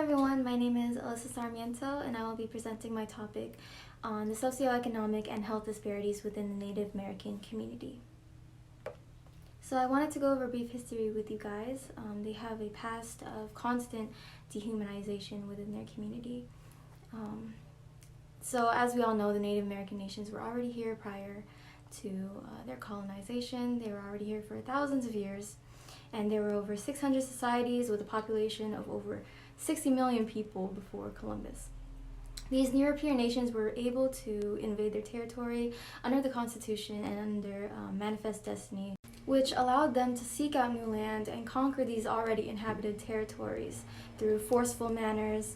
everyone, my name is Alyssa Sarmiento and I will be presenting my topic on the socioeconomic and health disparities within the Native American community. So I wanted to go over a brief history with you guys. They have a past of constant dehumanization within their community. So as we all know, the Native American nations were already here prior to their colonization. They were already here for thousands of years, and there were over 600 societies with a population of over 60 million people before Columbus. These European nations were able to invade their territory under the Constitution and under Manifest Destiny, which allowed them to seek out new land and conquer these already inhabited territories through forceful manners,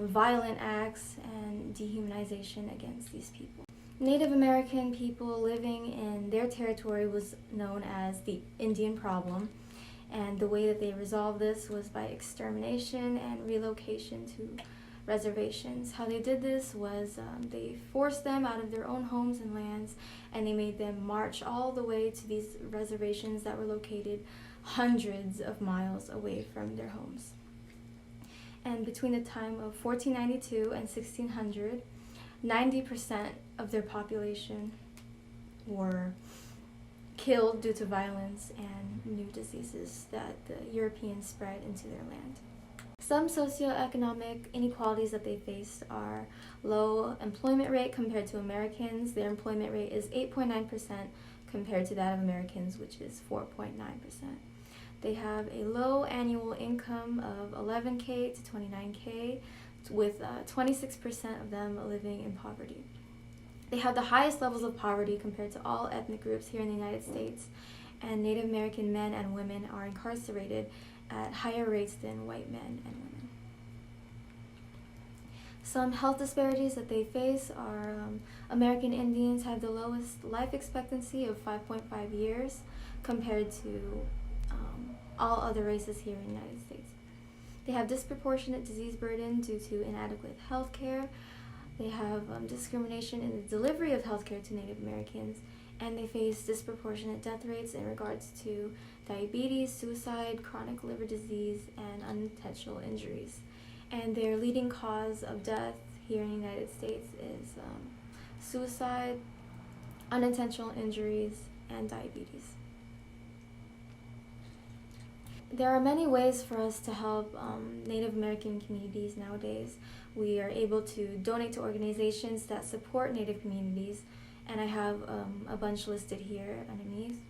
violent acts, and dehumanization against these people. Native American people living in their territory was known as the Indian problem, and the way that they resolved this was by extermination and relocation to reservations. How they did this was they forced them out of their own homes and lands, and they made them march all the way to these reservations that were located hundreds of miles away from their homes. And between the time of 1492 and 1600, 90% of their population were killed due to violence and new diseases that the Europeans spread into their land. Some socioeconomic inequalities that they faced are low employment rate compared to Americans. Their employment rate is 8.9% compared to that of Americans, which is 4.9%. They have a low annual income of 11K to 29K, with 26% of them living in poverty. They have the highest levels of poverty compared to all ethnic groups here in the United States, and Native American men and women are incarcerated at higher rates than white men and women. Some health disparities that they face are American Indians have the lowest life expectancy of 5.5 years compared to all other races here in the United States. They have disproportionate disease burden due to inadequate health care. They have discrimination in the delivery of healthcare to Native Americans, and they face disproportionate death rates in regards to diabetes, suicide, chronic liver disease, and unintentional injuries. And their leading cause of death here in the United States is suicide, unintentional injuries, and diabetes. There are many ways for us to help Native American communities nowadays. We are able to donate to organizations that support Native communities, and I have a bunch listed here underneath.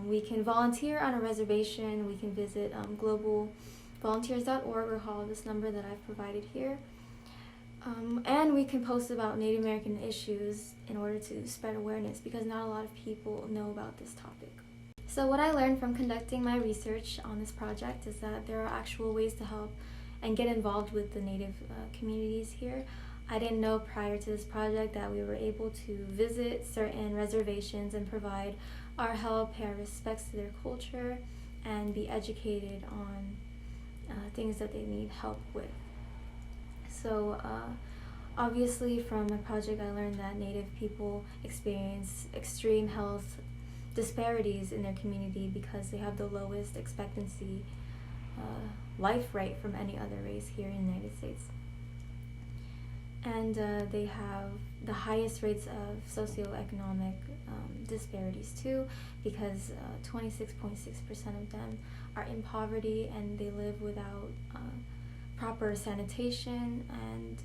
We can volunteer on a reservation. We can visit globalvolunteers.org or call this number that I've provided here. And we can post about Native American issues in order to spread awareness, because not a lot of people know about this topic. So what I learned from conducting my research on this project is that there are actual ways to help and get involved with the Native communities here. I didn't know prior to this project that we were able to visit certain reservations and provide our help, pay our respects to their culture, and be educated on things that they need help with. So obviously from my project I learned that Native people experience extreme health disparities in their community because they have the lowest expectancy life rate from any other race here in the United States. And they have the highest rates of socioeconomic disparities too, because 26.6% of them are in poverty and they live without proper sanitation and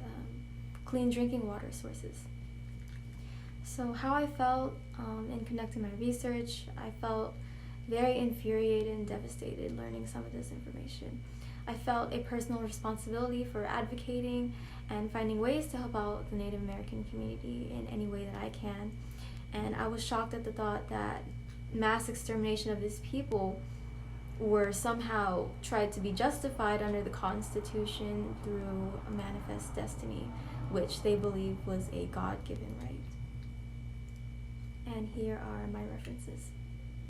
clean drinking water sources. So how I felt in conducting my research, I felt very infuriated and devastated learning some of this information. I felt a personal responsibility for advocating and finding ways to help out the Native American community in any way that I can. And I was shocked at the thought that mass extermination of these people were somehow tried to be justified under the Constitution through a manifest destiny, which they believe was a God-given right. And here are my references.